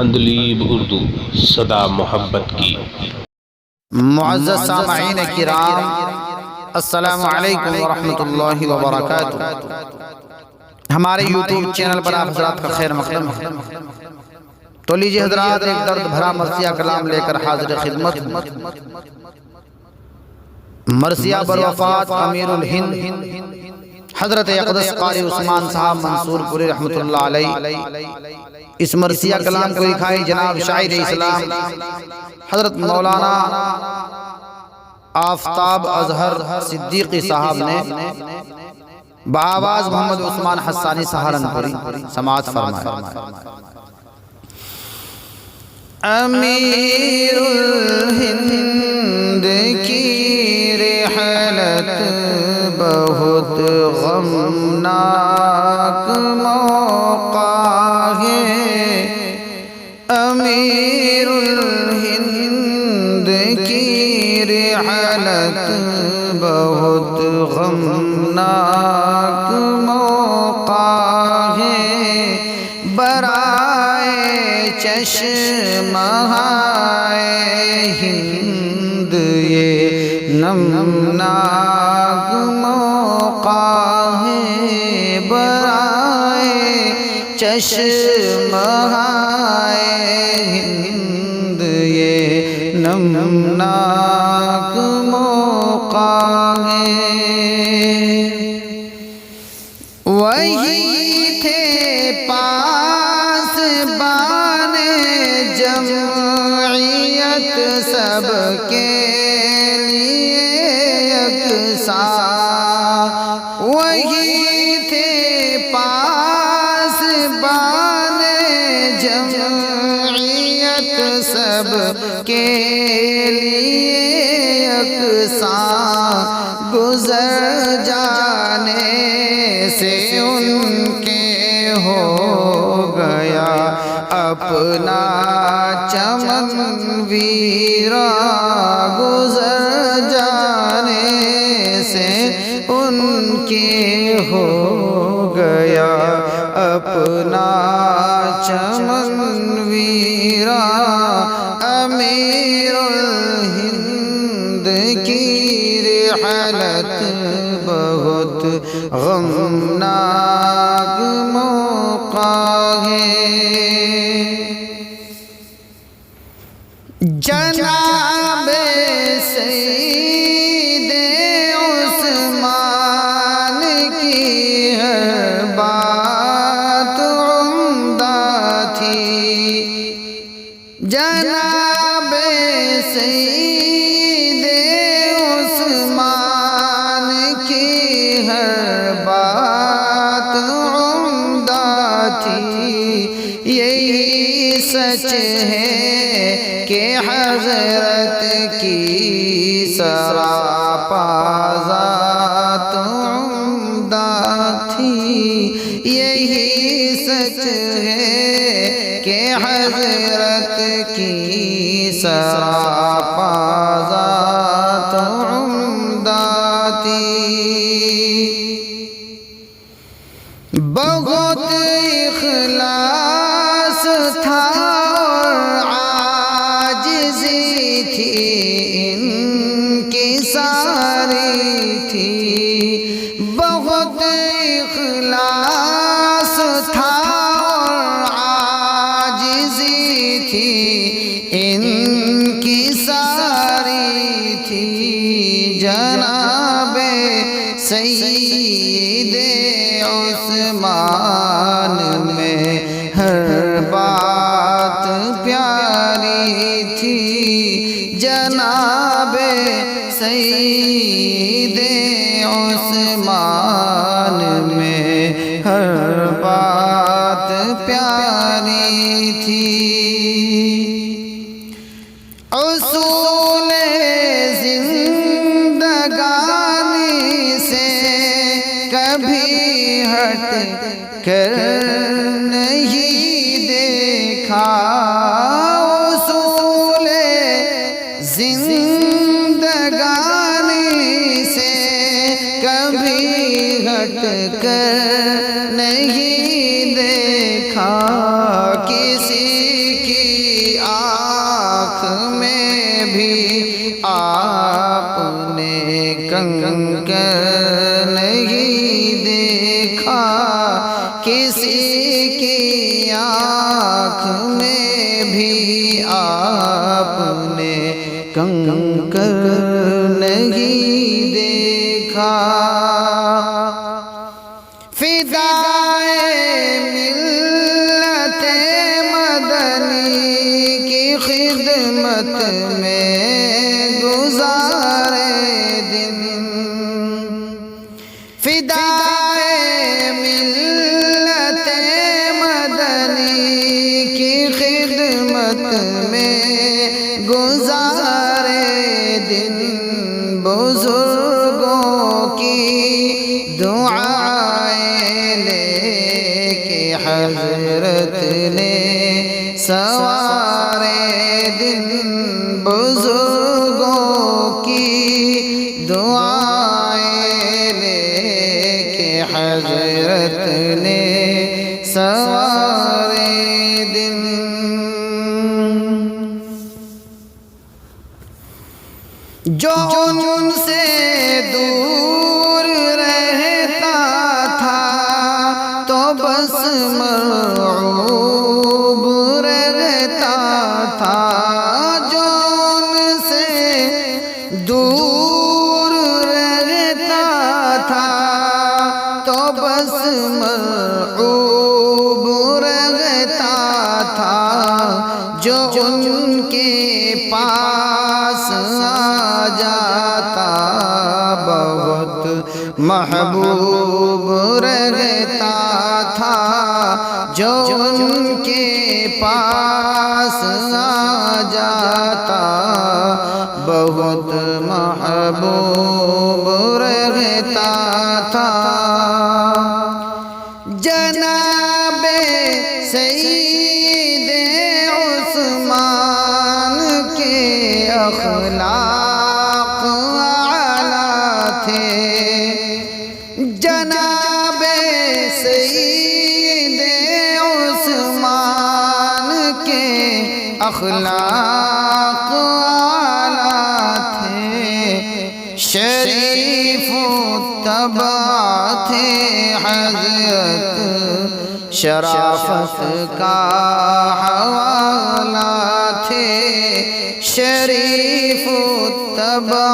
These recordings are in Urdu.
اندلیب اردو صدا محبت کی۔ معزز سامعین کرام، السلام علیکم ورحمۃ اللہ وبرکاتہ۔ ہمارے یوٹیوب چینل پر آپ حضرات کا خیر مقدم ہے۔ تو لیجئے حضرات، ایک درد بھرا مرثیہ کلام لے کر حاضر خدمت۔ مرثیہ بروفات امیر الہند حضرت اقدس قاری عثمان صاحب منصور پوری رحمۃ اللہ علیہ۔ اس مرثیہ کلام کو لکھا ہے جناب شاعر اسلام حضرت مولانا آفتاب اظہر صدیقی صاحب نے بآواز محمد عثمان حسانی سہارنپوری سماعت فرمائے۔ امیر الہند کی رحلت بہت غمناک موقع ہے۔ امیر الہند کی رحلت بہت غمناک موقع ہے۔ برائے چشمہ ہند یہ نمناک موقع ہے۔ برائے چشمہ ہند یہ نمناک موقع ہے۔ وہی تھے پاس بان جمعیت سب کے لیے یکساں۔ وہی تھے پاس بان جمعیت سب کے لیے یکساں۔ گزر جانے سے ان کے ہو گیا اپنا چمن ویرا۔ گزر جانے سے ان کے ہو گیا اپنا چمن ویرا۔ امیر الہند کی رحلت بہت غمناک موقع ہے۔ جناب سید عثمان کی ہر بات عمدہ تھی۔ جناب سید عثمان کی ہر بات عمدہ تھی۔ یہی سچ ہے کہ حضرت کی سراپا ذات عمدہ تھی۔ یہی سچ ہے کہ حضرت کی سراپا ذات عمدہ تھی۔ بہت اخلاص تھا اور عاجزی تھی ان کی ساری تھی۔ بہت اخلاص تھا اور عاجزی تھی ان کی ساری تھی۔ جناب سید عثمان میں ہر بات پیاری تھی۔ جناب سید عثمان میں ہر بات پیاری تھی۔ اصول زندگانی سے کبھی ہٹ کر نہیں دیکھا۔ اصول زندگانی سے کبھی ہٹ کر نہیں دیکھا۔ کسی کی میں بھی آپ نے کنکر نہیں دیکھا فدائے ملت مدنی کی خدمت میں گزارے دن فدائے ملت مدنی کی خدمت میں گزارے دن بزرگوں کی دعائیں لے کے حضرت نے سوارے دن بزرگوں کی دعائیں لے کے حضرت نے سوارے دن جو ان سے دور رہتا تھا تو بس مرعوب رہتا تھا جو ان سے دور رہتا تھا تو بس مرعوب رہتا تھا جو ان کے پاس جاتا بہت محبوب رہتا تھا جو ان کے پاس جاتا بہت محبوب رہتا تھا جناب سید عثمان کے اخلاق اعلیٰ تھے جناب سید عثمان کے اخلاق اعلیٰ تھے شریف الطبع تھے حضرت شرافت کا حوالہ تھے شریف الطبع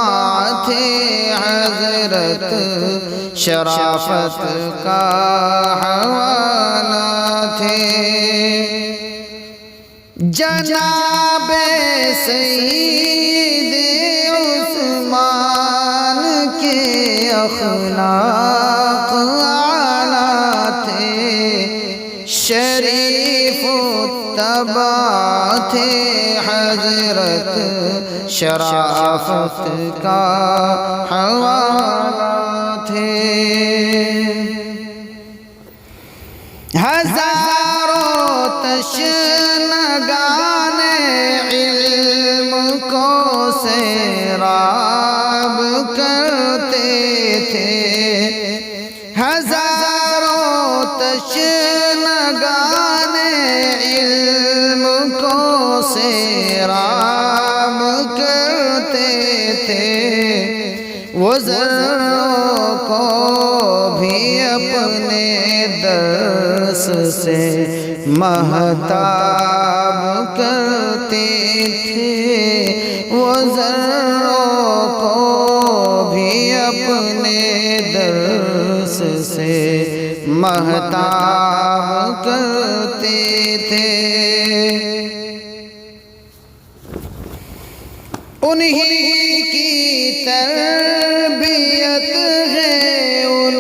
تھے حضرت شرافت کا حوالہ تھے جناب سید عثمان کے اخلاق اعلیٰ تھے شریف الطبع تھے حضرت شرافت کا حوالہ تھے ہزاروں تشنگان علم کو سیراب کرتے تھے ہزاروں تشنگان علم کو سیراب کرتے تھے وہ ذروں کو بھی اپنے درس سے مہتاب کرتے تھے وہ ذروں کو بھی اپنے درس سے مہتاب کرتے تھے انہی کی تربیت ہے ان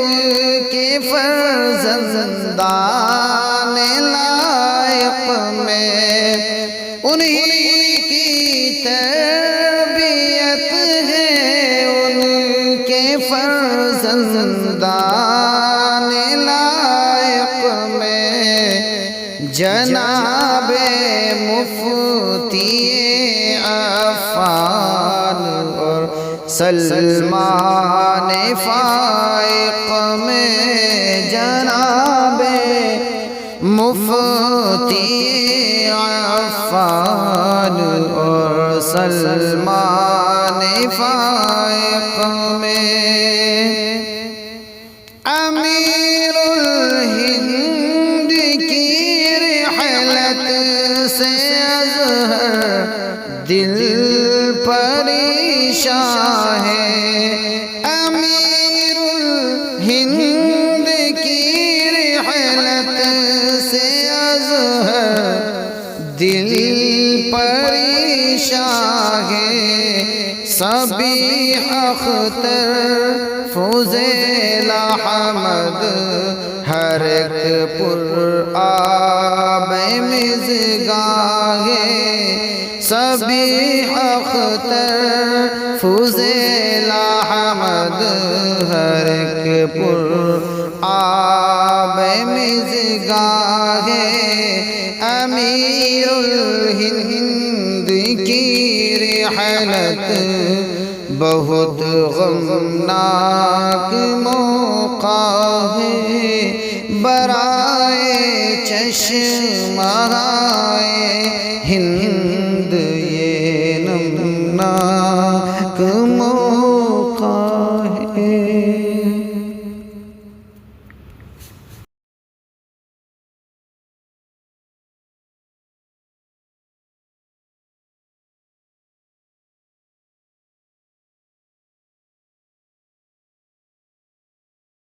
کے فرزندان لائق میں انہی کی تربیت ہے ان کے فرزندان لائق میں جناب مفتی عفان اور سلمان فائق میں جناب مفتی عفان اور سلمان فائق میں امیر الہند کی رحلت رحلت سے اظہر دل پریشان ہے امیر الہند کی رحلت سے اظہر دل پریشان ہے صبیح اختر فضیل احمد ہر ایک پر آب مزگاہ صبیح اختر فضیل احمد ہر ایک پر آب مزگاہ امیر الہند کی رحلت بہت غمناک موقع ہے برائے چشمہ